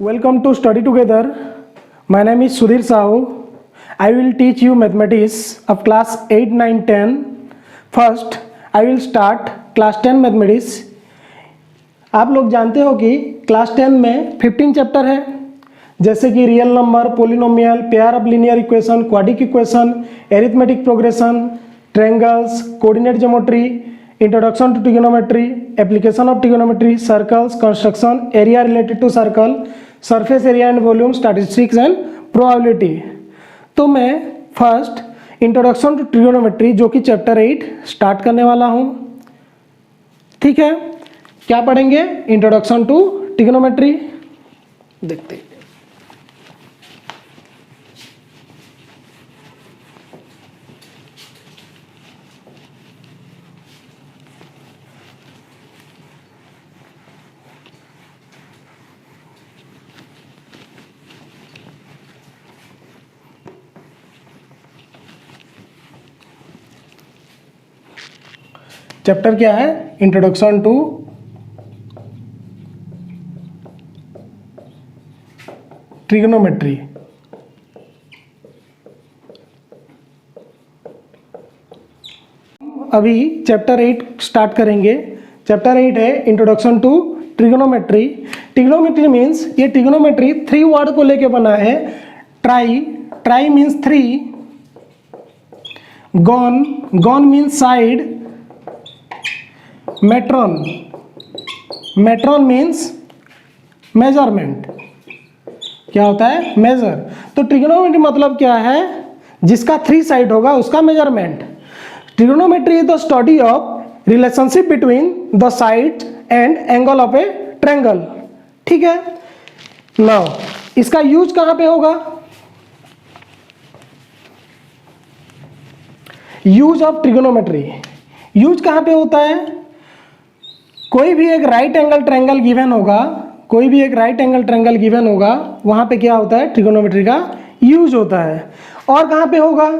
Welcome to Study Together. My name is Sudhir Sahu. I will teach you mathematics of class 8, 9, 10. First, I will start class 10 mathematics. आप लोग जानते हो कि class 10 में 15 chapter है, जैसे कि real number, polynomial, pair of linear equation, quadratic equation, arithmetic progression, triangles, coordinate geometry, introduction to trigonometry, application of trigonometry, circles, construction, area related to circle, surface area and volume, statistics and probability. तो मैं first introduction to trigonometry जो कि chapter 8 start करने वाला हूँ। ठीक है, क्या पढ़ेंगे? Introduction to trigonometry. देखते हैं। चैप्टर क्या है? Introduction to trigonometry. अभी चैप्टर 8 स्टार्ट करेंगे। चैप्टर 8 है introduction to trigonometry. Trigonometry means, ये ट्रिग्नोमेट्री 3 वर्ड को लेके बना है। Tri means 3, gon means side, metron means measurement. क्या होता है? मेजर। तो ट्रिग्नोमेट्री मतलब क्या है? जिसका 3 साइड होगा उसका measurement. Trigonometry is the study of relationship between the side and angle of A triangle. ठीक है। नाउ इसका यूज कहां पे होगा? यूज ऑफ ट्रिग्नोमेट्री यूज कहां पे होता है? कोई भी एक राइट एंगल ट्रायंगल गिवन होगा, वहां पे क्या होता है? ट्रिग्नोमेट्री का यूज होता है। और कहां पे होगा?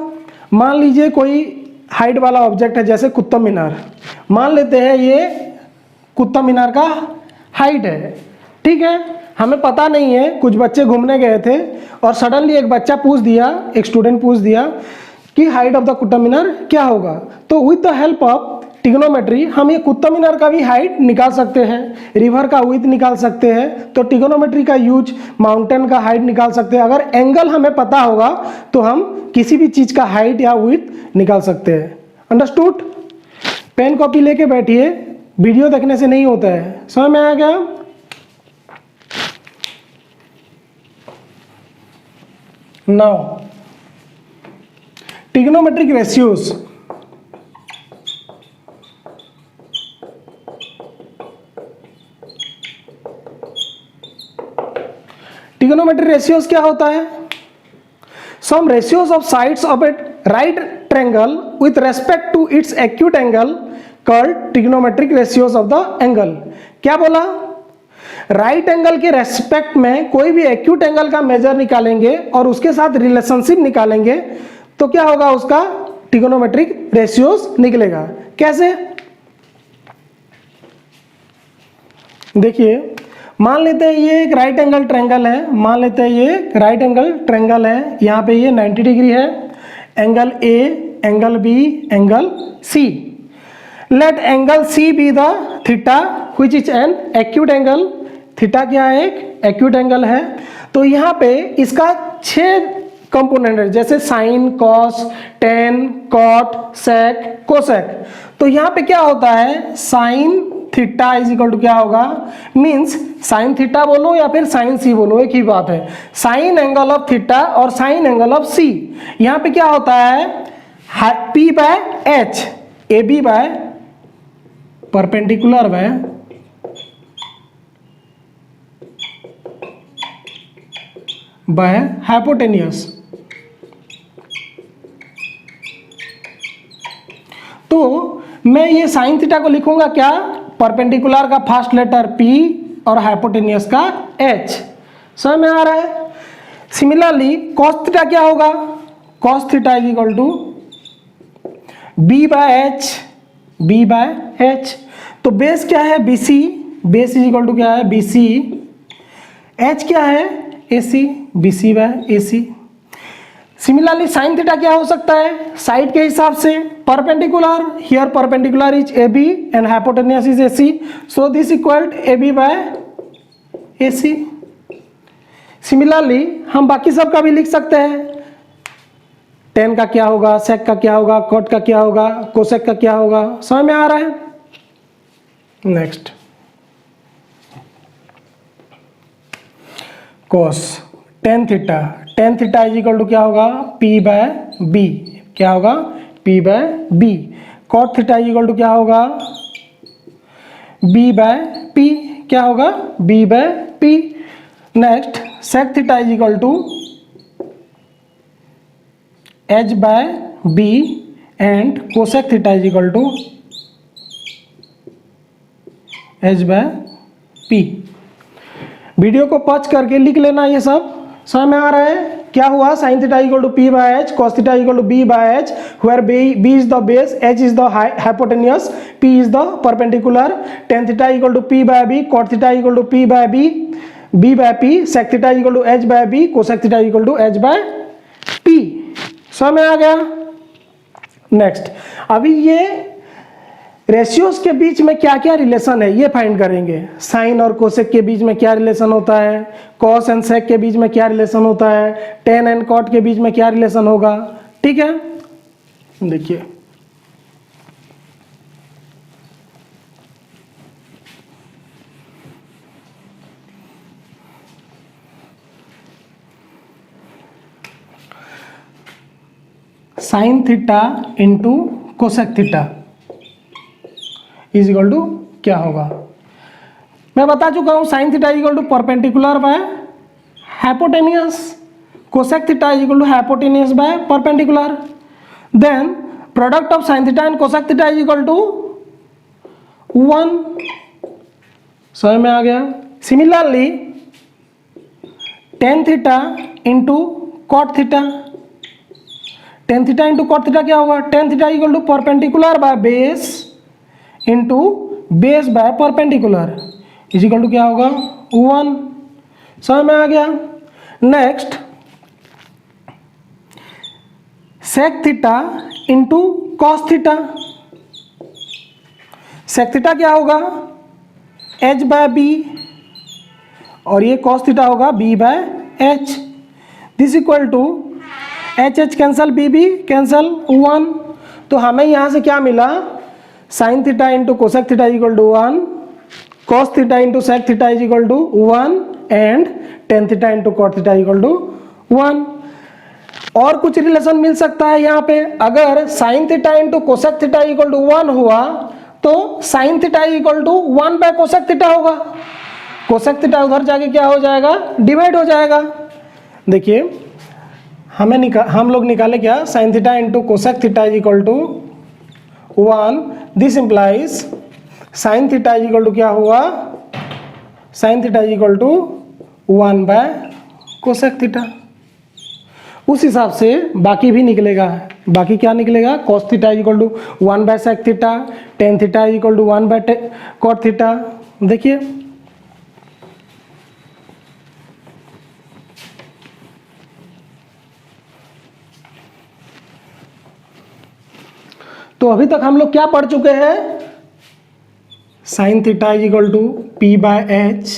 मान लीजिए कोई हाइट वाला ऑब्जेक्ट है, जैसे कुतुब मीनार। मान लेते हैं ये कुतुब मीनार का हाइट है। ठीक है, हमें पता नहीं है, कुछ बच्चे घूमने गए थे और सडनली एक बच्चा पूछ दिया, एक स्टूडेंट पूछ दिया कि height of the Qutub Minar क्या होगा। तो with the help of trigonometry हम ये कुतुब मीनार का भी हाइट निकाल सकते हैं, रिवर का विड्थ निकाल सकते हैं। तो ट्रिग्नोमेट्री का यूज माउंटेन का हाइट निकाल सकते हैं। अगर एंगल हमें पता होगा तो हम किसी भी चीज का हाइट या विड्थ निकाल सकते हैं। अंडरस्टूड? पेन कॉपी लेके बैठिए, वीडियो देखने से नहीं होता है। समझ में आ गया? Now trigonometric ratios. Trigonometric ratios क्या होता है? Some ratios of sides of a right triangle with respect to its acute angle called trigonometric ratios of the angle. क्या बोला? राइट एंगल के रेस्पेक्ट में कोई भी एक्यूट एंगल का मेजर निकालेंगे और उसके साथ रिलेशनशिप निकालेंगे तो क्या होगा? उसका ट्रिग्नोमेट्रिक रेशियोज निकलेगा। कैसे? देखिए, मान लेते हैं ये एक राइट एंगल ट्रायंगल है। यहाँ पे ये 90 डिग्री है। Angle A, angle B, angle C. Let angle C be the theta which is an acute angle. Theta क्या है? एक एक्यूट एंगल है। तो यहाँ पे इसका 6 कंपोनेंट है, जैसे sine, cos, tan, cot, sec, cosec. तो यहाँ पे क्या होता है? Sine theta is equal to क्या होगा? मीन्स साइन थीटा बोलो या फिर साइन सी बोलो, एक ही बात है। साइन एंगल ऑफ थीटा और साइन एंगल ऑफ सी। यहाँ पे क्या होता है? P by H, A B by perpendicular by hypotenuse. तो मैं ये साइन थीटा को लिखूंगा क्या? परपेंडिकुलर का फर्स्ट लेटर P और हाइपोटेनियस का H। समझ में आ रहा है? सिमिलरली कॉस थीटा क्या होगा? Cos theta is equal to B by H। तो बेस क्या है? BC। Base is equal to क्या है? BC एच क्या है, A C, B C by A C. Similarly sine theta क्या हो सकता है, साइड के हिसाब से perpendicular, here perpendicular is A B and hypotenuse is A C, so this equal A B by A C. Similarly हम बाकी सब का भी लिख सकते हैं, टेन का क्या होगा, सेक का क्या होगा, कॉट का क्या होगा, कोसेक का क्या होगा, समझ में आ रहा है। Next cos tan theta, tan theta is equal to क्या होगा, पी बाय बी, क्या होगा, P by B. Cot theta is equal to क्या होगा, बी बाय पी, क्या होगा, B by P. Next sec theta is equal to H by B and cosec theta is equal to H by P. Video को pause करके लिख लेना, ये सब समझ में आ रहा है। क्या हुआ, sine theta equal to P by H, cos theta equal to B by H, where B is the base, H is the hypotenuse, P is the perpendicular, tan theta equal to P by B, cot theta equal to P by B by P, sec theta equal to H by B, cosec theta equal to H by P. समझ में आ गया। Next अभी ये ratios के बीच में क्या क्या रिलेशन है ये फाइंड करेंगे। साइन और कोसेक के बीच में क्या रिलेशन होता है, कॉस एंड सेक के बीच में क्या रिलेशन होता है, टेन एंड कॉट के बीच में क्या रिलेशन होगा, ठीक है। देखिए sine theta into cosec theta is equal to क्या होगा, मैं बता चुका हूं। Sine theta is equal to perpendicular by hypotenuse, cosec theta is equal to hypotenuse by perpendicular, then product of sine theta and cosec theta is equal to 1। समझ में आ गया। Similarly tan theta into cot theta, tan theta into cot theta क्या होगा, tan theta equal to perpendicular by base into base by perpendicular is equal to क्या होगा 1। समझ में आ गया। Next sec theta into cos theta, sec theta क्या होगा एच बाय बी और ये कॉस थीटा होगा B by H, this equal to H H cancel B B cancel 1। तो हमें यहाँ से क्या मिला, sine theta into cosec theta is equal to 1, cos theta into sec theta is equal to 1 and ten theta into cot theta is equal to 1। और कुछ relation मिल सकता है यहाँ पे, अगर sine theta into cosec theta is equal to 1 हुआ तो sine theta is equal to 1 by cosec theta होगा, कोसेक थीटा उधर जाके क्या हो जाएगा, डिवाइड हो जाएगा। देखिए हम लोग निकाले क्या, sine theta into cosec theta is equal to 1, this implies sine theta is equal to क्या हुआ, sine theta is equal to 1 by cosec theta. उस हिसाब से बाकी भी निकलेगा, बाकी क्या निकलेगा, cos theta is equal to 1 by sec theta, tan theta is equal to 1 by cot theta. देखिए तो अभी तक हम लोग क्या पढ़ चुके हैं, sine theta is equal to P by H,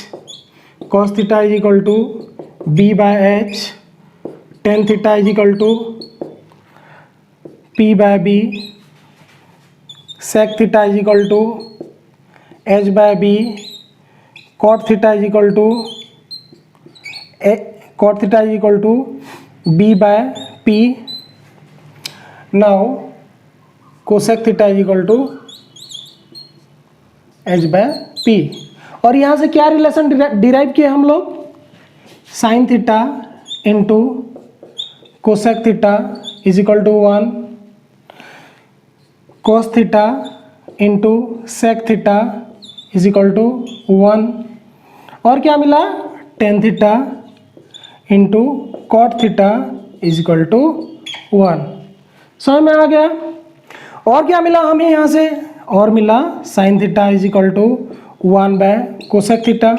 cos theta is equal to B by H, tan theta is equal to P by B, sec theta is equal to H by B, cot theta is equal to B by P. Now cosec theta is equal to H by P. और यहाँ से क्या relation derive किए हम लोग, sine theta into cosec theta is equal to 1, cos theta into sec theta is equal to 1, और क्या मिला, tan theta into cot theta is equal to 1। समझ में आ गया। और क्या मिला हमें यहाँ से, और मिला sine theta is equal to 1 by cosec theta.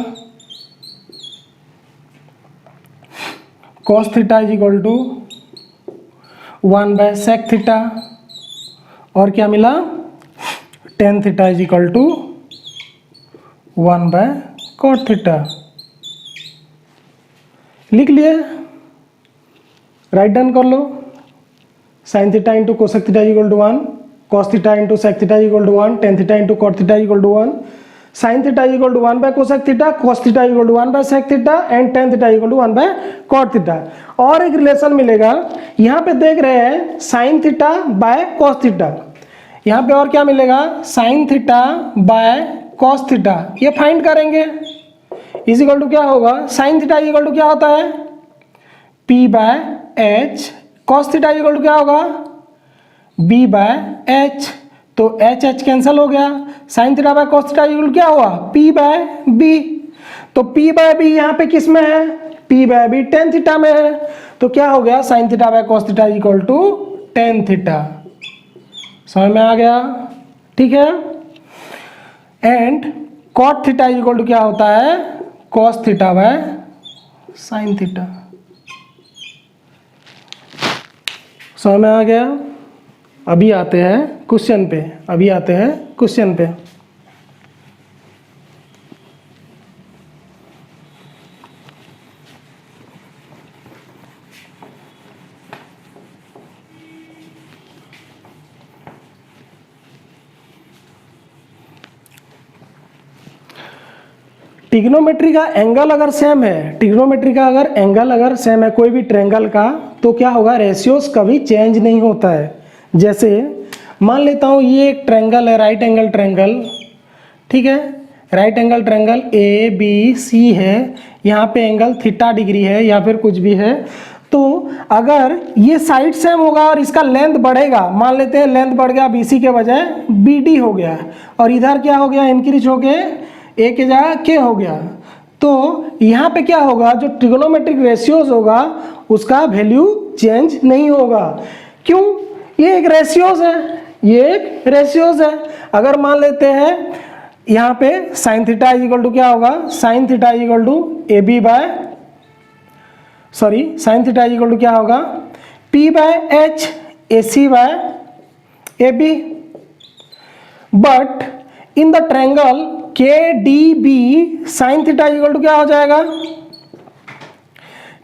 Cos theta is equal to 1/sec theta, और क्या मिला, tan theta is equal to 1/cot theta. लिख लिए, राइट डन कर लो। sin theta into cosec theta is equal to 1, cos theta into sec theta is equal to 1, tan theta into cot theta is equal to 1, sin theta is equal to 1/cosec theta, cos theta is equal to 1/sec theta and tan theta is equal to 1/cot theta. और एक relation मिलेगा, यहाँ पे देख रहे हैं sin theta by cos theta, यहाँ पे और क्या मिलेगा, sin theta by cos theta, ये फाइंड करेंगे। इज इक्वल टू क्या होगा, sin theta is equal to क्या होता है, P/h, cos theta is equal to क्या होगा, B/h, तो H कैंसिल हो गया, sin theta by cos theta equal क्या हुआ, P/b, तो P/b यहाँ पे किस में है, P/b tan थीटा में है, तो क्या हो गया, sin theta by cos theta equal to tan theta. समझ में आ गया, ठीक है। And cot theta equal to क्या होता है, cos theta by sin theta. समझ में आ गया। अभी आते हैं क्वेश्चन पे, ट्रिग्नोमेट्री का एंगल अगर सेम है, कोई भी ट्रायंगल का, तो क्या होगा, रेशियोज कभी चेंज नहीं होता है। जैसे मान लेता हूँ ये एक ट्रायंगल है, राइट एंगल ट्रायंगल, ठीक है, राइट एंगल ट्रायंगल ABC है, यहाँ पे एंगल थीटा डिग्री है या फिर कुछ भी है। तो अगर ये साइड सेम होगा और इसका लेंथ बढ़ेगा, मान लेते हैं लेंथ बढ़ गया, BC के बजाय BD हो गया, और इधर क्या हो गया, इंक्रीज हो गए A के जगह K हो गया, तो यहाँ पे क्या होगा, जो ट्रिग्नोमेट्रिक रेशियोज होगा उसका वैल्यू चेंज नहीं होगा। क्यों, ये एक रेशियोज है, अगर मान लेते हैं यहाँ पे sin theta is equal to क्या होगा, sin theta is equal to sin theta is equal to क्या होगा, P/h AC/AB, but in the triangle KDB sin theta is equal to क्या हो जाएगा,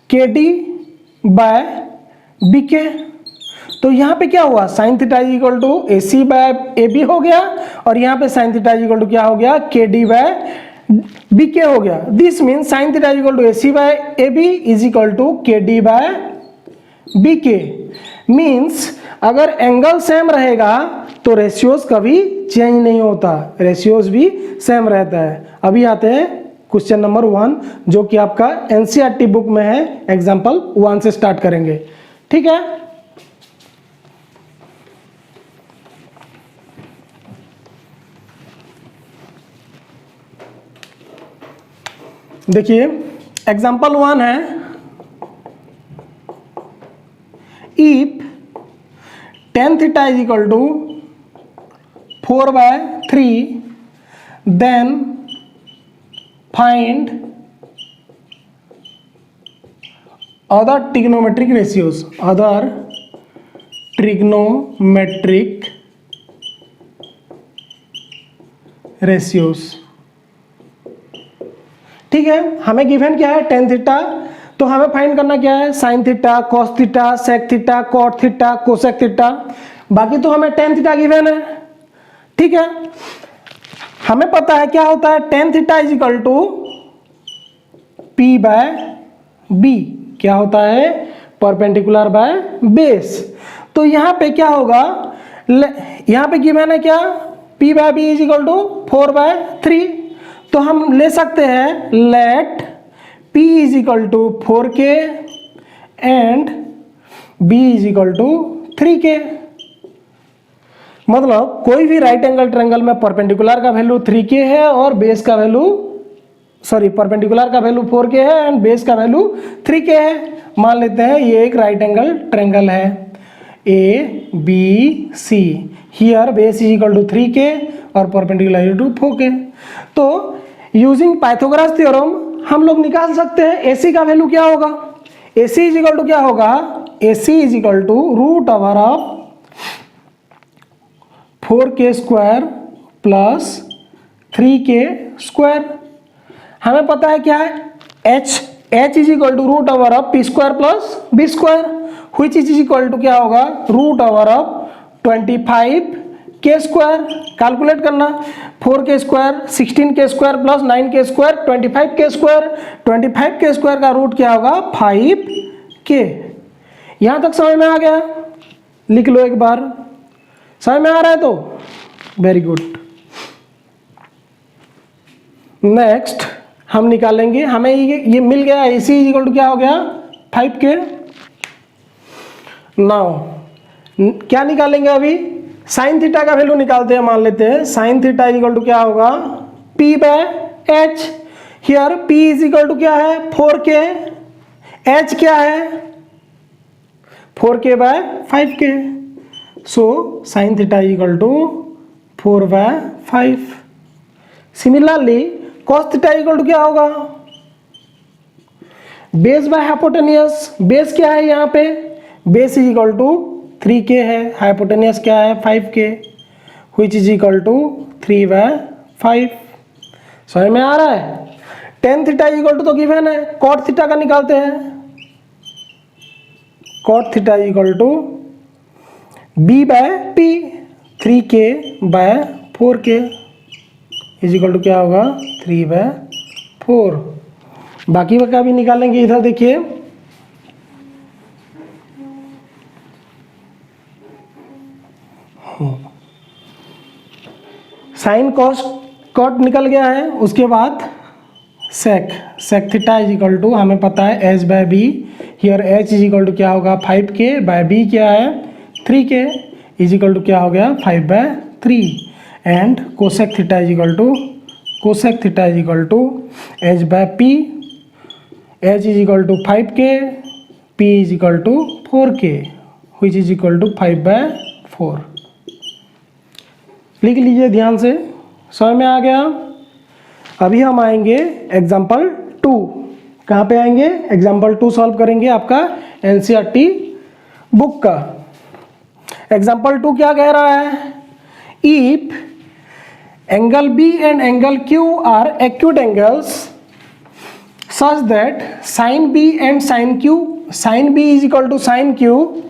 KD/BK। तो यहाँ पे क्या हुआ, sin theta is equal to AC/AB हो गया, और यहाँ पे sin theta is equal to क्या हो गया, KD/BK हो गया। This means sin theta is equal to AC/AB is equal to KD/BK। मीन्स अगर एंगल सेम रहेगा तो रेशियोज कभी चेंज नहीं होता, रेशियोज भी सेम रहता है। अभी आते हैं क्वेश्चन नंबर 1, जो कि आपका NCERT बुक में है, एग्जाम्पल 1 से स्टार्ट करेंगे, ठीक है। देखिए एग्जाम्पल 1 है, if tan theta is equal to 4/3 then find other trigonometric ratios, ठीक है। हमें गिवन क्या है, tan थीटा, तो हमें फाइंड करना क्या है, sin theta, cos theta, sec theta, cot theta, cosec theta, बाकी तो हमें tan थीटा गिवन है, ठीक है। हमें पता है क्या होता है, tan theta is equal to P/B, क्या होता है, परपेंडिकुलर बाय बेस। तो यहाँ पे क्या होगा, यहाँ पे गिवन है क्या, P/B इज इक्वल टू 4/3, तो हम ले सकते हैं let P is equal to 4K and B is equal to 3K। मतलब कोई भी राइट एंगल ट्रायंगल में परपेंडिकुलर का वैल्यू 3K है और बेस का वैल्यू, परपेंडिकुलर का वैल्यू 4K है एंड बेस का वैल्यू 3K है। मान लेते हैं ये एक राइट एंगल ट्रायंगल है ABC, here base is equal to 3K और परपेंडिकुलर टू 4K। तो यूजिंग पाइथागोरस थ्योरम हम लोग निकाल सकते हैं AC का वैल्यू क्या होगा, A C is equal to क्या होगा, A C is equal to root over of 4k² plus 3k²। हमें पता है क्या है, h is equal to root over of p² plus b², which is equal to क्या होगा, root over of 25k²। Calculate करना, 4k² 16k² plus 9k² 25k²। 25k² का root क्या होगा, 5k। यहां तक समझ में आ गया, लिख लो एक बार, समझ में आ रहा है तो वेरी गुड। नेक्स्ट हम निकालेंगे, हमें ये मिल गया, ए सी इज इक्वल टू क्या हो गया, 5k। नाउ क्या निकालेंगे, अभी साइन थीटा का वैल्यू निकालते हैं। मान लेते हैं sine theta is equal to क्या होगा, p/h। Here p is equal to क्या है, 4k, h क्या है, 4k/5k। So sine theta is equal to 4/5। Similarly cos theta is equal to क्या होगा, बेस बाय हाइपोटेनियस। बेस क्या है यहाँ पे, base is equal to 3k है, हाइपोटेनियस क्या है 5k, which is equal to 3/5। समझ में आ रहा है। Tan theta is equal to तो गिवन है, कॉट थीटा का निकालते हैं। Cot theta is equal to b/p, 3k/4k is equal to क्या होगा, 3/4। बाकी का भी निकालेंगे, इधर देखिए साइन कॉट निकल गया है। उसके बाद sec theta is equal to हमें पता है h/b। Here h is equal to क्या होगा, 5k/b क्या है 3k इज इक्वल टू क्या हो गया, 5/3। And cosec theta is equal to h/p। h is equal to 5k, p is equal to 4k, which is equal to 5/4। लिख लीजिए ध्यान से, समझ में आ गया। अभी हम आएंगे एग्जाम्पल 2। कहाँ पे आएंगे, एग्जाम्पल 2 सॉल्व करेंगे आपका एनसीईआरटी बुक का। एग्जाम्पल 2 क्या कह रहा है, if angle B and angle Q are acute angles such that sine B and sine B is equal to sine Q,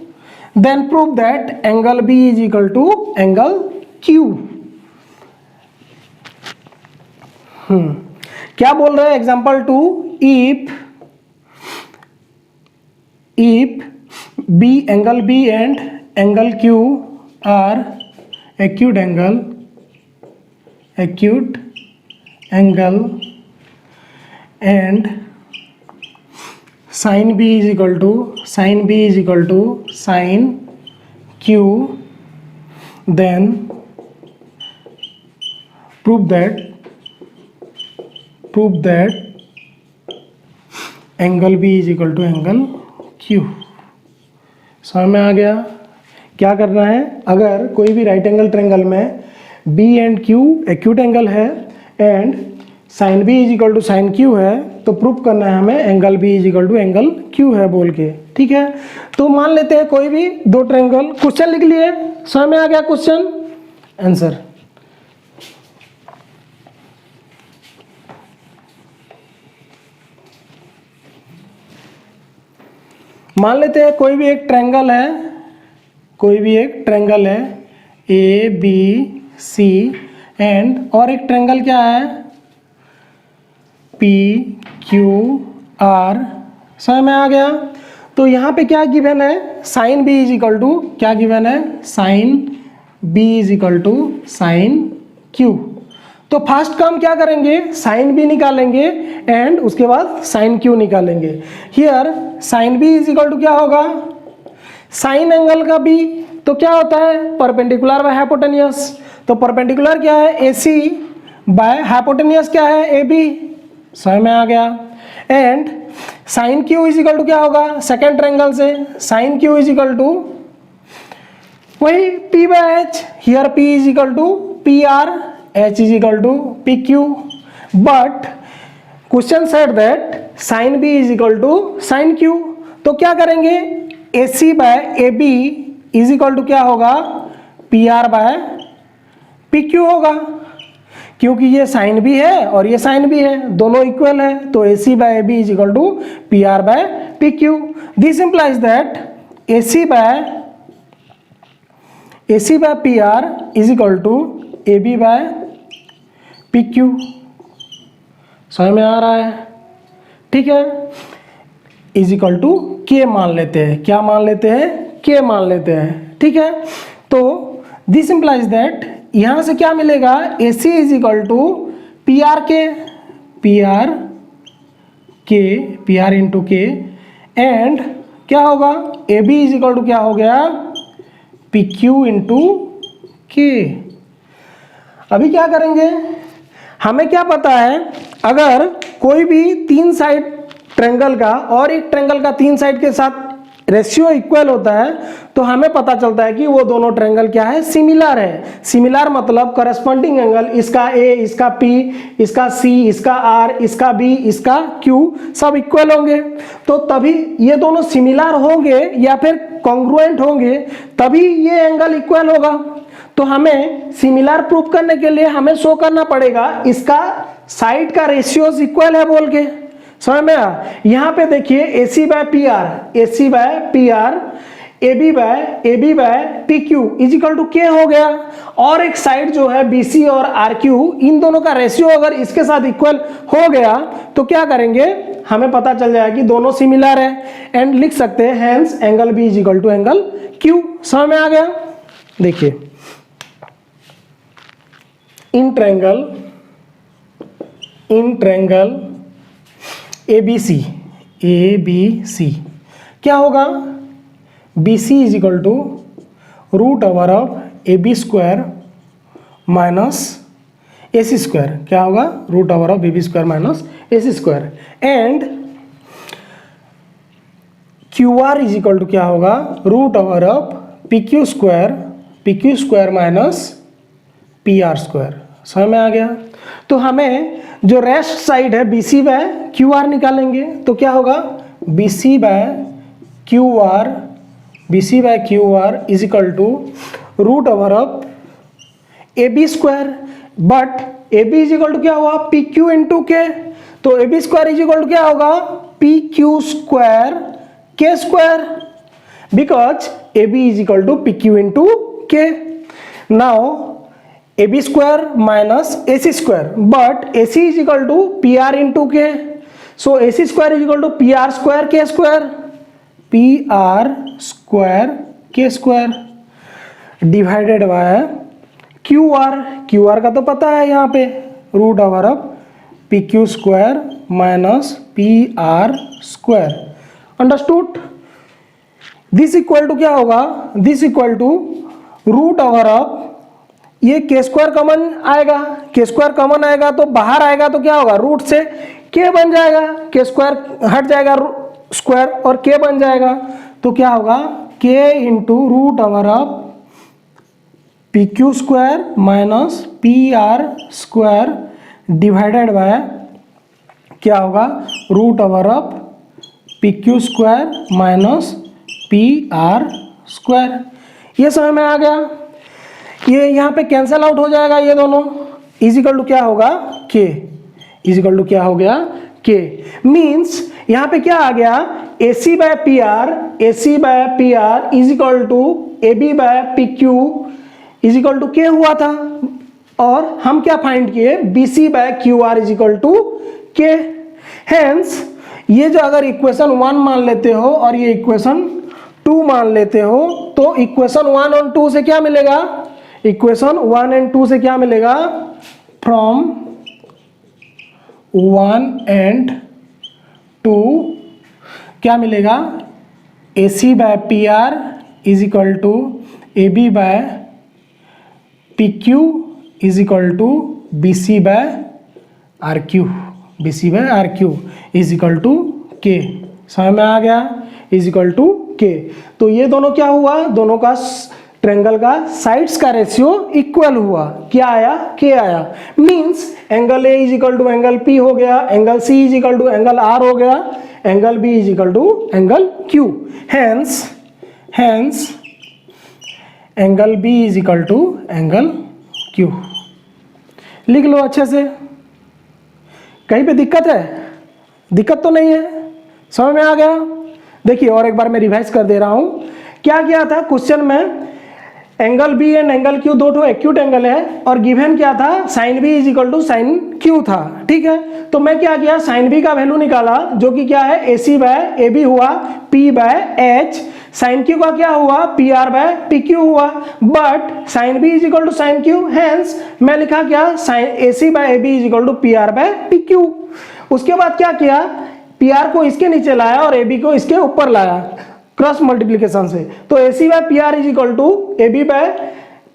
then prove that angle B is equal to angle Q. क्या बोल रहे हैं example 2, if B angle B and angle Q are acute angle and sine B is equal to sine Q, then prove that angle B is equal to angle Q। समझ में आ गया। क्या करना है, अगर कोई भी राइट एंगल ट्रायंगल में B and Q acute angle है and sine B is equal to sine Q है, तो प्रूव करना है हमें angle B is equal to angle Q है बोल के। ठीक है, तो मान लेते हैं कोई भी दो ट्रायंगल। क्वेश्चन लिख लिए, समझ में आ गया क्वेश्चन, आंसर। मान लेते हैं कोई भी एक ट्रायंगल है ए बी सी एंड और एक ट्रायंगल क्या है पी क्यू आर। समझ में आ गया। तो यहाँ पे क्या गिवन है, sine B is equal to क्या गिवन है, sine B is equal to sine Q. तो फर्स्ट काम क्या करेंगे, साइन बी निकालेंगे एंड उसके बाद साइन क्यू निकालेंगे। Here sine B is equal to क्या होगा, साइन एंगल का बी तो क्या होता है परपेंडिकुलर बाय हाइपोटेनियस। तो परपेंडिकुलर क्या है ए सी बाय हाइपोटेनियस क्या है ए बी। समझ में आ गया। And sine Q is equal to क्या होगा, सेकेंड ट्रायंगल से sine Q is equal to वही P by H. Here P is equal to P R, H is equal to PQ, but question said that sin B is equal to sin Q। तो क्या करेंगे, A C by A B is equal to क्या होगा, P R by P Q होगा, क्योंकि ये sign भी है और ये साइन भी है, दोनों इक्वल है, तो A C by A B is equal to P R by P Q. This implies that A C by P R is equal to A B by P Q. समझ में आ रहा है? ठीक है, इज इक्वल टू के मान लेते हैं, क्या मान लेते हैं, के मान लेते हैं। ठीक है, तो दिस इंप्लाइज दैट यहां से क्या मिलेगा, A C is equal to P R k, P R into k, and क्या होगा, A B is equal to क्या हो गया, पी क्यू इंटू के। अभी क्या करेंगे, हमें क्या पता है, अगर कोई भी तीन साइड ट्रायंगल का और एक ट्रायंगल का तीन साइड के साथ रेशियो इक्वल होता है तो हमें पता चलता है कि वो दोनों ट्रायंगल क्या है, सिमिलर है। सिमिलर मतलब करस्पॉन्डिंग एंगल, इसका ए, इसका पी, इसका सी, इसका आर, इसका बी, इसका क्यू सब इक्वल होंगे। तो तभी ये दोनों सिमिलर होंगे या फिर कॉन्ग्रुएंट होंगे, तभी ये एंगल इक्वल होगा। तो हमें सिमिलर प्रूफ करने के लिए हमें शो करना पड़ेगा इसका साइड का रेशियोज इक्वल है बोल के। समझ में आ? यहाँ पे देखिए A C by P R, A C by P R, A B by P Q is equal to k हो गया। और एक साइड जो है बी सी और आर क्यू, इन दोनों का रेशियो अगर इसके साथ इक्वल हो गया तो क्या करेंगे, हमें पता चल जाएगा कि दोनों सिमिलर है, एंड लिख सकते हैं hence angle B is equal to angle Q. समझ में आ गया? देखिए, इन ट्रायंगल ABC क्या होगा, BC is equal to root over of AB square minus AC square. क्या होगा, root over of AB square minus AC square, and QR is equal to क्या होगा, root over of PQ square minus PR square. समझ में आ गया? तो हमें जो रेस्ट साइड है BC बाय QR निकालेंगे, तो क्या होगा, BC by QR is equal to root over of AB square, but AB is equal to क्या होगा, PQ इंटू के, तो AB square is equal to क्या होगा, PQ square K square, because AB is equal to PQ into K। Now AB square minus AC square, but AC is equal to PR into K. So AC square is equal to PR square K square, PR square K square divided by QR का तो पता है यहाँ पे, root over of PQ square minus PR square। Understood? This equal to क्या होगा, this equal to root over of, ये K square common आएगा, के स्क्वायर कॉमन आएगा तो बाहर आएगा तो क्या होगा, रूट से के बन जाएगा, के स्क्वायर हट जाएगा स्क्वायर और के बन जाएगा, तो क्या होगा, K into root over of P Q square minus P R square divided by क्या होगा, root over of P Q square minus P R square. ये समझ में आ गया? ये यहाँ पे कैंसल आउट हो जाएगा, ये दोनों इजिकल टू क्या होगा, के, इजिकल टू क्या हो गया, के। मीन्स यहाँ पे क्या आ गया, AC by P R is equal to AB by P Q is equal to K हुआ था, और हम क्या फाइंड किए, BC by Q R is equal to K. Hence ये जो अगर इक्वेशन 1 मान लेते हो और ये इक्वेशन 2 मान लेते हो, तो इक्वेशन 1 और 2 से क्या मिलेगा, इक्वेशन 1 एंड 2 से क्या मिलेगा, फ्रॉम 1 एंड 2 क्या मिलेगा, AC by P R is equal to AB by P Q is equal to BC by R Q, BC by R Q is equal to K. समझ में आ गया, इज इक्वल टू के। तो ये दोनों क्या हुआ, दोनों का ट्रायंगल का साइड्स का रेशियो इक्वल हुआ, क्या आया, के आया। Means angle A is equal to angle P हो गया, angle C is equal to angle R हो गया, angle B is equal to angle Q. Hence angle B is equal to angle Q. लिख लो अच्छे से। कहीं पे दिक्कत है? दिक्कत तो नहीं है, समझ में आ गया। देखिए और एक बार मैं रिवाइज कर दे रहा हूं। क्या किया था क्वेश्चन में, angle B and angle Q दो ठो एक्यूट एंगल है और गिवन क्या था, sine B is equal to sine Q था, ठीक है। तो मैं क्या किया, साइन बी का वैल्यू निकाला जो कि क्या है, A C by A B हुआ P by H, sine Q का क्या हुआ, P R by P Q हुआ। But sine B is equal to sine Q, hence मैं लिखा क्या, sine A C by A B is equal to P R by P Q. उसके बाद क्या किया, पी आर को इसके नीचे लाया और ए बी को इसके ऊपर लाया क्रॉस मल्टीप्लीकेशन से। तो A C by P R is equal to A B by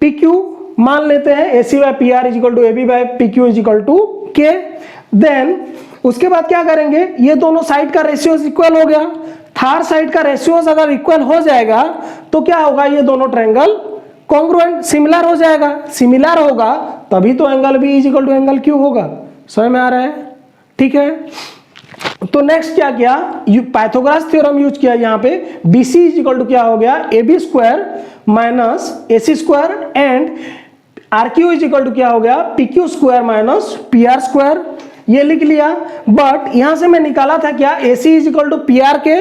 P Q मान लेते हैं। A C by P R is equal to A B by P Q is equal to k. Then उसके बाद क्या करेंगे, ये दोनों side का रेशियोज इक्वल हो गया। थर्ड साइड का रेशियोज अगर इक्वल हो जाएगा तो क्या होगा, ये दोनों ट्रायंगल कॉन्ग्रुएंट सिमिलर हो जाएगा। सिमिलर होगा तभी तो angle B is equal to angle Q होगा। समझ में आ रहा है, ठीक है। तो नेक्स्ट क्या किया, पाइथागोरस थ्योरम यूज किया। यहाँ पे B C is equal to क्या हो गया, A B square minus A C square and R Q is equal to क्या हो गया, P Q square minus P R square. ये लिख लिया। बट यहां से मैं निकाला था क्या, A C is equal to P R k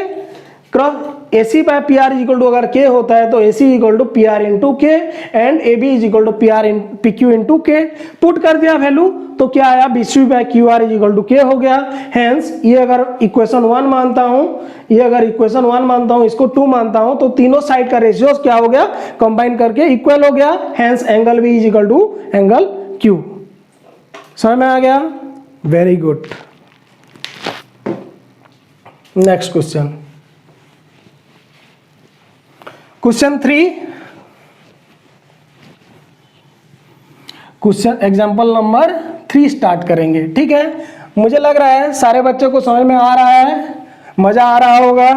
cross A C by P R is equal to अगर के होता है तो A C equal to P R into k and A B is equal to P R in P Q into k. Put कर दिया value तो क्या आया, B C by Q R is equal to k हो गया। Hence ये अगर equation 1 मानता हूं, ये अगर इक्वेशन 1 मानता हूं, इसको 2 मानता हूं, तो तीनों साइड का रेशियो क्या हो गया, कंबाइन करके इक्वल हो गया। Hence angle B is equal to angle Q. समझ में आ गया, very good. Next question, question 3, question example number 3 start करेंगे, ठीक है। मुझे लग रहा है सारे बच्चों को समझ में आ रहा है, मजा आ रहा होगा,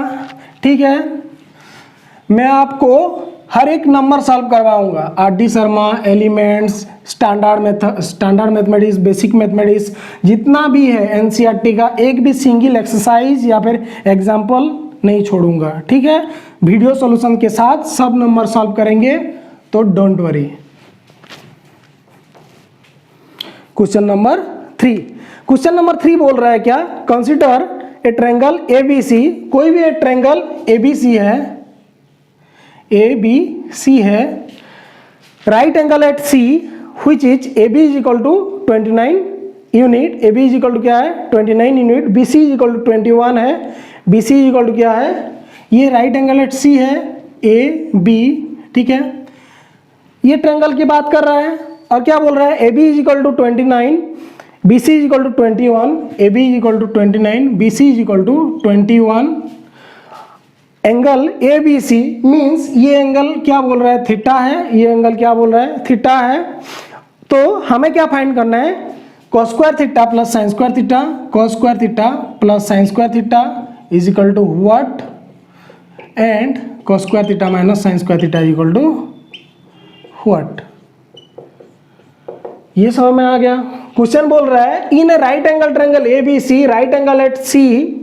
ठीक है। मैं आपको हर एक नंबर सॉल्व करवाऊंगा, R D Sharma, elements, standard mathematics, basic mathematics, जितना भी है एनसीईआरटी का, एक भी सिंगल एक्सरसाइज या फिर एग्जाम्पल नहीं छोड़ूंगा, ठीक है। वीडियो सॉल्यूशन के साथ सब नंबर सॉल्व करेंगे, तो don't worry. Question number 3, question number 3 बोल रहा है क्या, कंसीडर ए ट्रायंगल एबीसी। कोई भी एक ट्रायंगल एबीसी है, एबीसी है, right angle at C which is AB is equal to 29 unit, AB is equal to क्या है 29 unit, BC is equal to 21 है, बीसी इज इक्वल टू क्या है, ये राइट एंगल एट सी है, ए बी, ठीक है। ये ट्रायंगल की बात कर रहा है और क्या बोल रहा है, A B is equal to 29, B C is equal to 21, A B is equal to 29, B C is equal to 21। Angle A B C means ये एंगल क्या बोल रहा है, थीटा है, ये एंगल क्या बोल रहा है, थीटा है। तो हमें क्या फाइंड करना है, cos square theta plus sine square theta, cos square theta plus sine square theta is equal to what, and cos square theta minus sine square theta is equal to what. ये समझ में आ गया। Question बोल रहा है in a right angle triangle A B C, right angle at C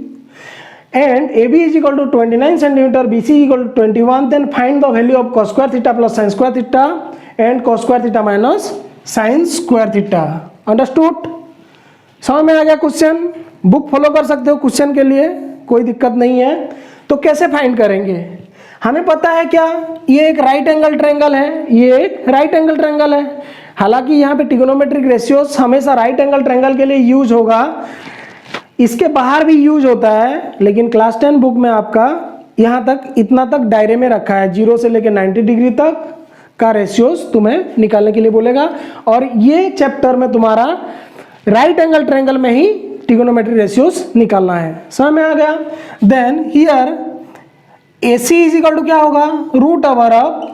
and AB is equal to 29 centimeter, BC is equal to 21, then find the value of cos square theta plus sin square theta and cos square theta minus sin square theta. Understood? समझ में आ गया question. Book follow कर सकते हो question के लिए, कोई दिक्कत नहीं है। तो कैसे फाइंड करेंगे, हमें पता है क्या, ये एक राइट एंगल ट्रायंगल है, ये एक राइट एंगल ट्रायंगल है। हालांकि यहाँ पे ट्रिग्नोमेट्रिक रेशियोज हमेशा राइट एंगल ट्रायंगल के लिए यूज होगा, इसके बाहर भी यूज होता है, लेकिन क्लास 10 बुक में आपका यहाँ तक इतना तक दायरे में रखा है, 0 से लेकर 90 डिग्री तक का रेशियोज तुम्हें निकालने के लिए बोलेगा। और ये चैप्टर में तुम्हारा राइट एंगल ट्रायंगल में ही ट्रिग्नोमेट्रिक रेशियोज निकालना है। समझ में आ गया। Then here A C is equal to क्या होगा, रूट ओवर ऑफ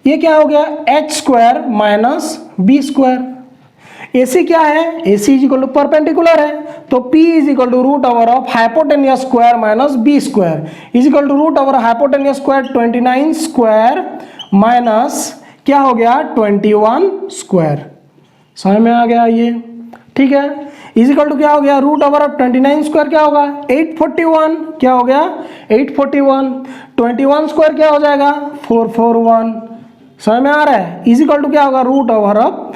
ये क्या हो गया, H square minus B square. AC क्या है, AC is equal to perpendicular है, तो P is equal to root over of hypotenuse square minus B square is equal to root over hypotenuse square 29 square minus क्या हो गया 21 square. समझ में आ गया ये, ठीक है। इजिकल टू क्या हो गया रूट ओवर ऑफ 29 स्क्वायर क्या होगा 841, क्या हो गया 841, 21 स्क्वायर क्या हो जाएगा 441। समझ में आ रहा है। इजिकल टू क्या होगा root over of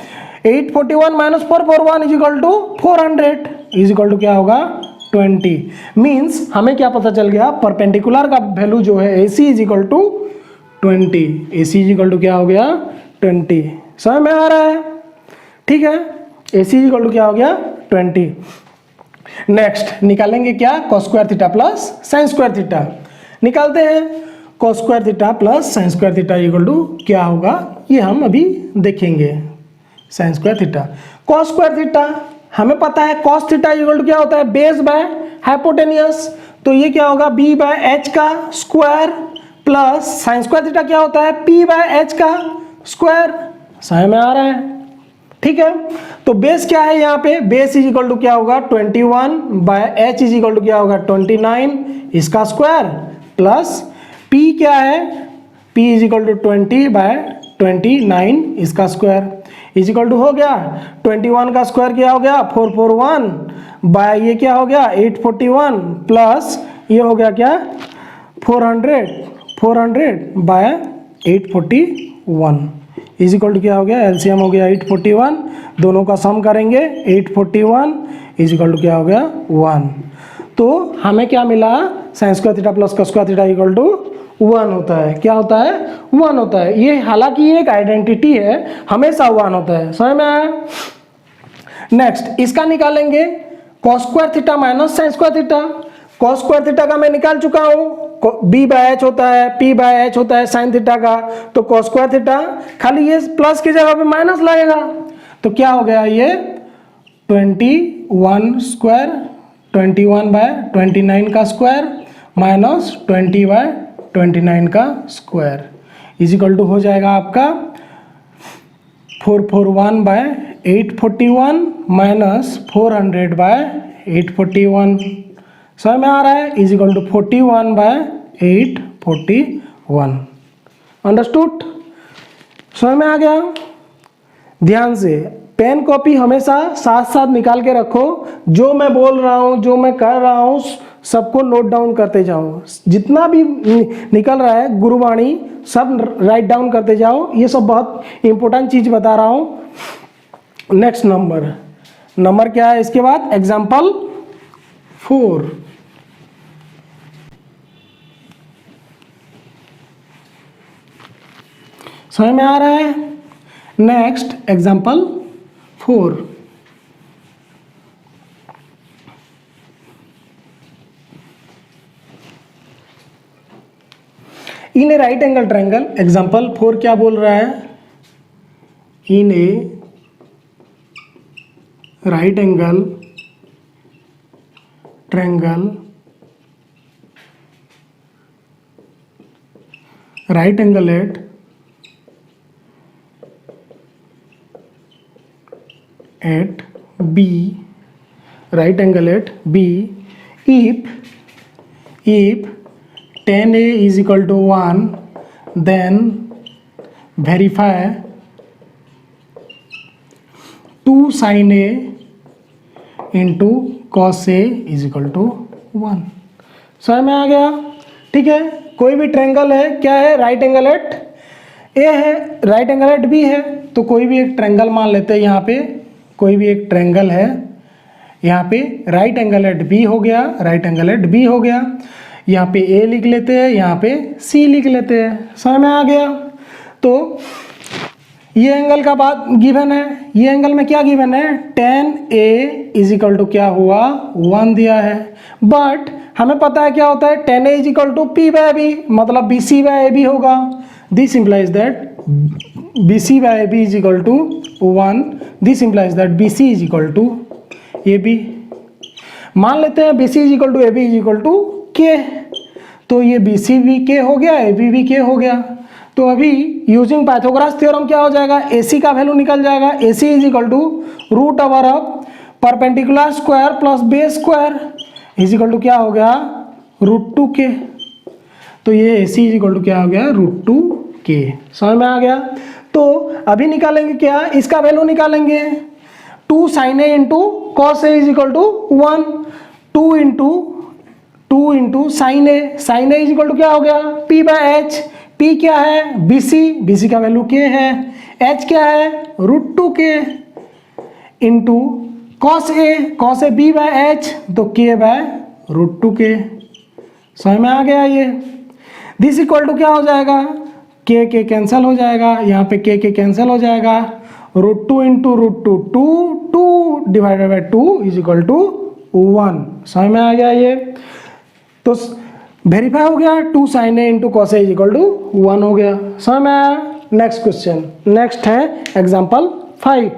841 minus 441 is equal to 400, is equal to क्या होगा 20। मीन्स हमें क्या पता चल गया, परपेंडिकुलर का वैल्यू जो है AC is equal to 20, AC is equal to क्या हो गया 20। समझ में आ रहा है, ठीक है। AC इजिकल टू क्या हो गया 20। नेक्स्ट निकालेंगे क्या cos square theta plus sine square theta. निकालते हैं cos square theta plus sine square theta equal to क्या होगा, ये हम अभी देखेंगे। Sine square theta cos square theta हमें पता है कॉस थीटा इक्वल टू क्या होता है बेस बाय हाइपोटेनियस, तो ये क्या होगा b बाय h का square plus sine square theta क्या होता है p बाय h का स्क्वायर। समझ में आ रहा है, ठीक है। तो बेस क्या है यहाँ पे, बेस इज इक्वल टू क्या होगा 21 by h is equal to क्या होगा 29 इसका स्क्वायर प्लस p क्या है p is equal to 20 by 29 इसका स्क्वायर इज इक्वल टू हो गया 21 का स्क्वायर क्या हो गया 441 बाय ये क्या हो गया 841 प्लस ये हो गया क्या 400 बाय 841 इज इक्वल टू क्या हो गया एलसीएम हो गया 841, दोनों का सम करेंगे 841 इज इक्वल टू क्या हो गया 1। तो हमें क्या मिला sine square theta plus cos square theta equal to 1 होता है। क्या होता है 1 होता है। ये हालांकि ये एक आइडेंटिटी है, हमेशा 1 होता है। समझ में आया। नेक्स्ट इसका निकालेंगे cos square theta minus sine square theta. Cos square theta का मैं निकाल चुका हूँ, b बाय h होता है, p बाय h होता है साइन थीटा का, तो कॉस स्क्वायर थीटा खाली ये प्लस की जगह पे माइनस लगेगा, तो क्या हो गया ये 21 स्क्वायर 21 बाय 29 का स्क्वायर माइनस 20 बाय 29 का स्क्वायर इज इक्वल टू हो जाएगा आपका 441 बाय 841 माइनस 400 बाय 841। समझ में आ रहा है is equal to 41 by 841। Understood, समझ में आ गया। ध्यान से पेन कॉपी हमेशा साथ साथ निकाल के रखो, जो मैं बोल रहा हूँ जो मैं कर रहा हूँ सबको नोट डाउन करते जाओ, जितना भी निकल रहा है गुरुवाणी सब राइट डाउन करते जाओ। ये सब बहुत इंपॉर्टेंट चीज बता रहा हूँ। नेक्स्ट नंबर क्या है इसके बाद एग्जाम्पल 4। समझ में आ रहा है। Next example 4। In a right angle triangle, example 4 क्या बोल रहा है, in a right angle triangle, right angle at B, right angle at B, if tan A is equal to 1, then verify 2 sin A into cos A is equal to 1। समझ में आ गया, ठीक है। कोई भी ट्रायंगल है, क्या है राइट एंगल एट ए है, राइट एंगल एट बी है, तो कोई भी एक ट्रायंगल मान लेते हैं। यहाँ पे कोई भी एक ट्रायंगल है, यहाँ पे राइट एंगल एट बी हो गया, राइट एंगल एट बी हो गया, यहाँ पे ए लिख लेते हैं, यहाँ पे सी लिख लेते हैं। समझ में आ गया। तो ये एंगल का बात गिवन है, ये एंगल में क्या गिवन है tan A is equal to क्या हुआ 1 दिया है, बट हमें पता है क्या होता है tan A is equal to P by B, मतलब BC बाय AB होगा। This implies that BC by AB is equal to 1, this implies that BC is equal to AB। मान लेते हैं BC is equal to AB is equal to K, तो ये BC भी K हो गया, AB भी K हो गया। तो अभी यूजिंग पाइथागोरस थ्योरम क्या हो जाएगा, AC का वैल्यू निकल जाएगा, AC is equal to root over of perpendicular square plus base square is equal to क्या हो गया √2K। तो ये AC इज इक्वल टू क्या हो गया √2 के। समझ में आ गया। तो अभी निकालेंगे क्या, इसका वैल्यू निकालेंगे 2 sin a into cos A is equal to 1, 2 into sine A is equal to क्या हो गया p बाय एच। p क्या है, bc का वैल्यू k है, h क्या है √2k into cos A b by H, तो k बाय √2k। समझ में आ गया ये। दिस इक्वल टू क्या हो जाएगा, k कैंसिल हो जाएगा, यहाँ पे k कैंसिल हो जाएगा, √2 into √2 2 divided by 2 is equal to 1। समझ में आ गया ये। तो वेरीफाई हो गया, 2 sin a into cos A is equal to 1 हो गया। समझ में आया। नेक्स्ट क्वेश्चन, नेक्स्ट है एग्जाम्पल 5।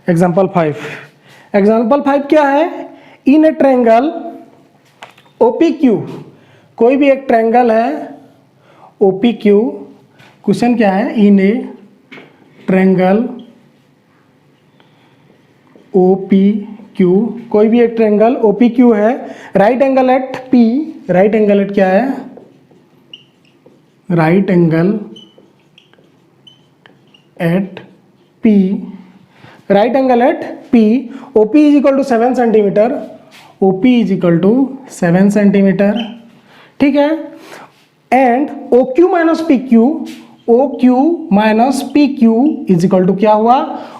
एग्जाम्पल 5 क्या है, इन ए ट्रायंगल OPQ, कोई भी एक ट्रायंगल है OPQ। क्वेश्चन क्या है, इन ए ट्रायंगल OPQ, कोई भी एक ट्रायंगल OPQ है, right angle at P, right angle at क्या है, right angle at P, right angle at P, OP is equal to 7 centimetre, OP is equal to 7 centimetre, ठीक है। And OQ minus PQ is equal to क्या हुआ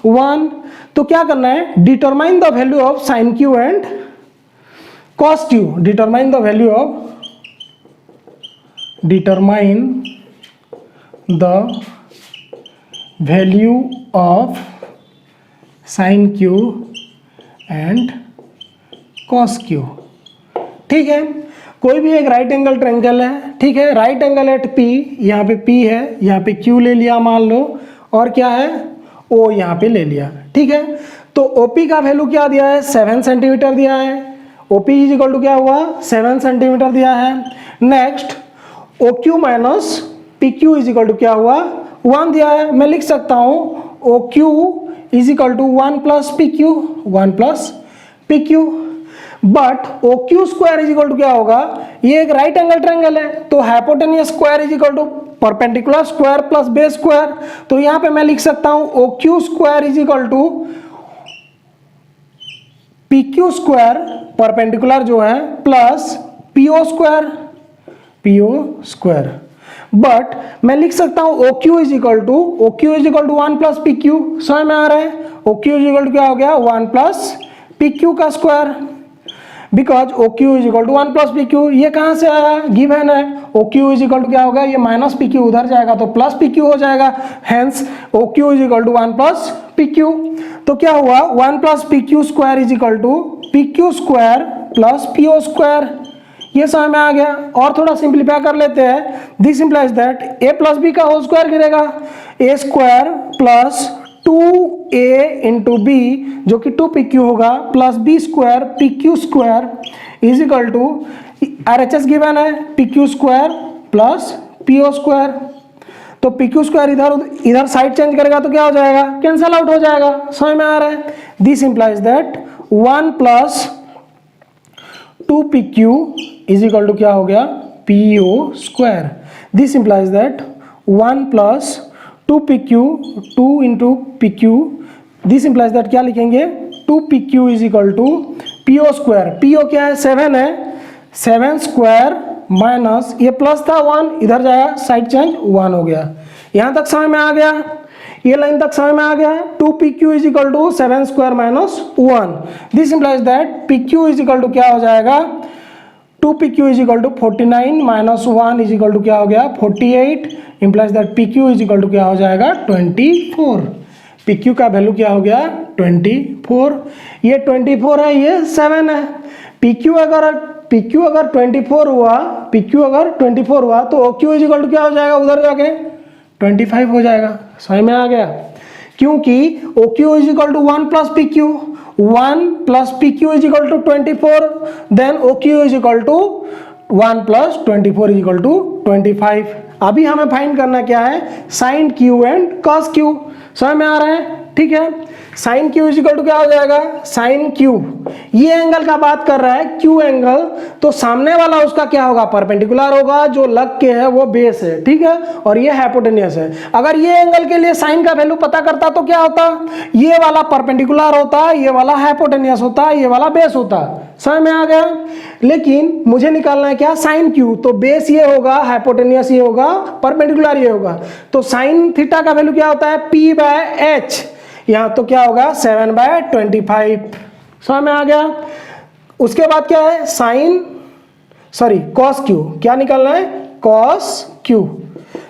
1। तो क्या करना है, determine the value of sine Q and cos Q, determine the value of sine Q and cos Q, ठीक है। कोई भी एक राइट एंगल ट्रायंगल है, ठीक है, राइट एंगल एट P, यहाँ पे P है, यहाँ पे Q ले लिया मान लो, और क्या है O यहाँ पे ले लिया, ठीक है। तो OP का वैल्यू क्या दिया है, 7 सेंटीमीटर दिया है, OP इज इक्वल टू क्या हुआ 7 सेंटीमीटर दिया है। Next OQ minus PQ is equal to क्या हुआ 1 दिया है। मैं लिख सकता हूँ OQ is equal to 1 plus PQ, but OQ square is equal to क्या होगा, ये एक राइट एंगल ट्रायंगल है, तो hypotenuse square is equal to perpendicular square plus base square. तो यहाँ पे मैं लिख सकता हूँ OQ square is equal to PQ square perpendicular जो है प्लस PO स्क्वायर। बट मैं लिख सकता हूँ OQ is equal to 1 plus PQ। समझ में आ रहा है, OQ इज इक्वल टू क्या हो गया 1 प्लस PQ का square, because OQ is equal to 1 plus PQ। ये कहाँ से आया, गिवन है, OQ इज इक्वल टू क्या होगा, ये माइनस PQ उधर जाएगा तो प्लस PQ हो जाएगा, hence OQ is equal to 1 plus PQ। तो क्या हुआ 1 plus PQ square is equal to PQ square plus PO square. ये समझ में आ गया। और थोड़ा सिंप्लीफाई कर लेते हैं, this implies that A plus B का होल स्क्वायर गिरेगा, A square plus 2A into B जो कि 2PQ होगा plus B square PQ square is equal to RHS given है PQ square plus PO square. तो PQ स्क्वायर इधर side change करेगा तो क्या हो जाएगा, कैंसल आउट हो जाएगा। समझ में आ रहा है। This implies that 1 plus 2PQ is equal to क्या हो गया PO square. This implies that 1 plus 2PQ 2 into PQ, this implies that क्या लिखेंगे 2PQ is equal to PO square. PO क्या है 7 है, 7 स्क्वायर माइनस ये प्लस था 1 इधर जाएगा साइड चेंज 1 हो गया। यहाँ तक समझ में आ गया, ये लाइन तक समझ में आ गया। 2PQ is equal to 7 square minus 1। This implies that PQ is equal to क्या हो जाएगा 2PQ is equal to 49 minus 1 is equal to क्या हो गया 48, implies that PQ is equal to क्या हो जाएगा 24। PQ का वैल्यू क्या हो गया 24। ये 24 है, ये 7 है। PQ अगर 24 हुआ तो OQ इज इक्वल टू क्या हो जाएगा उधर जाके 25 हो जाएगा। समझ में आ गया, क्योंकि OQ is equal to 1 plus PQ, 1 plus PQ is equal to 24, then OQ is equal to 1 plus 24 is equal to 25। अभी हमें फाइंड करना क्या है, sine Q and cos Q. समझ में आ रहा है, ठीक है। Sine Q is equal to क्या हो जाएगा, साइन क्यू, ये एंगल का बात कर रहा है क्यू एंगल, तो सामने वाला उसका क्या होगा, परपेंडिकुलर होगा, जो लग के है वो बेस है, ठीक है, और ये हाइपोटेन्यूस है। अगर ये एंगल के लिए साइन का वैल्यू पता करता तो क्या होता, ये वाला परपेंडिकुलर होता, ये वाला हाइपोटेन्यूस होता, ये वाला बेस होता। समझ में आ गया। लेकिन मुझे निकालना है क्या, साइन क्यू, तो बेस ये होगा, हाइपोटेन्यूस ये होगा, परपेंडिकुलर ये होगा। तो साइन थीटा का वैल्यू क्या होता है, पी बाय एच, यहां तो क्या होगा 7/25। समझ में आ गया। उसके बाद क्या है, कॉस क्यू, क्या निकालना है, cos Q.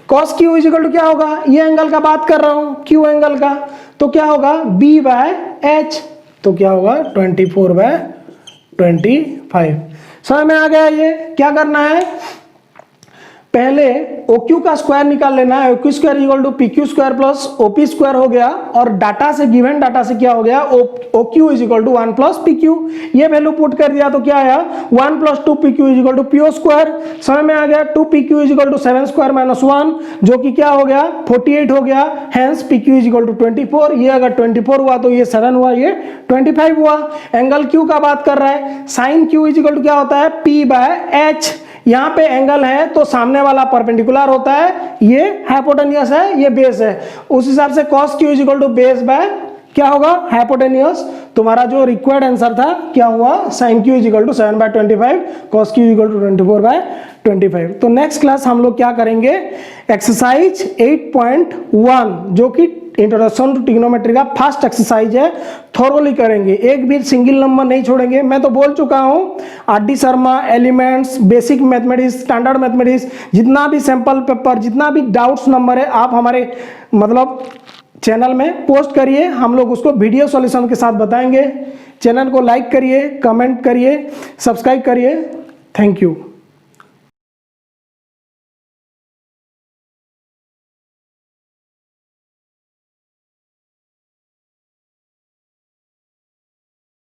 Cos Q is equal to क्या होगा, ये एंगल का बात कर रहा हूं, क्यू एंगल का, तो क्या होगा बी बाय एच, तो क्या होगा 24/25। समझ में आ गया। ये क्या करना है, पहले OQ का स्क्वायर निकाल लेना है, OQ square equal to PQ square plus OP square हो गया, और डाटा से, गिवन डाटा से क्या हो गया, OQ is equal to 1 plus PQ, ये वैल्यू पुट कर दिया तो क्या आया 1 plus 2PQ is equal to PO square. समझ में आ गया। 2PQ is equal to 7 square minus 1, जो कि क्या हो गया 48 हो गया, hence PQ is equal to 24। ये अगर 24 हुआ तो ये 7 हुआ, ये 25 हुआ। एंगल Q का बात कर रहा है, sine Q is equal to क्या होता है, P बाय एच, यहां पे एंगल है तो सामने वाला परपेंडिकुलर होता है, ये हाइपोटेन्यूस है, ये बेस है, उस हिसाब से cos q is equal to base by क्या होगा, हाइपोटेन्यूस। तुम्हारा जो रिक्वायर्ड आंसर था क्या हुआ, sin q is equal to 7/25, cos q is equal to 24/25। तो नेक्स्ट क्लास हम लोग क्या करेंगे, एक्सरसाइज 8.1 जो कि इंट्रोडक्शन टू ट्रिग्नोमेट्री का फर्स्ट एक्सरसाइज है, थोरोली करेंगे, एक भी सिंगल नंबर नहीं छोड़ेंगे। मैं तो बोल चुका हूं, RD Sharma, elements, basic mathematics, standard mathematics, जितना भी सैंपल पेपर, जितना भी डाउट्स नंबर है, आप हमारे मतलब चैनल में पोस्ट करिए, हम लोग उसको वीडियो सॉल्यूशन के साथ बताएंगे। चैनल को लाइक करिए, कमेंट करिए, सब्सक्राइब करिए। Thank you.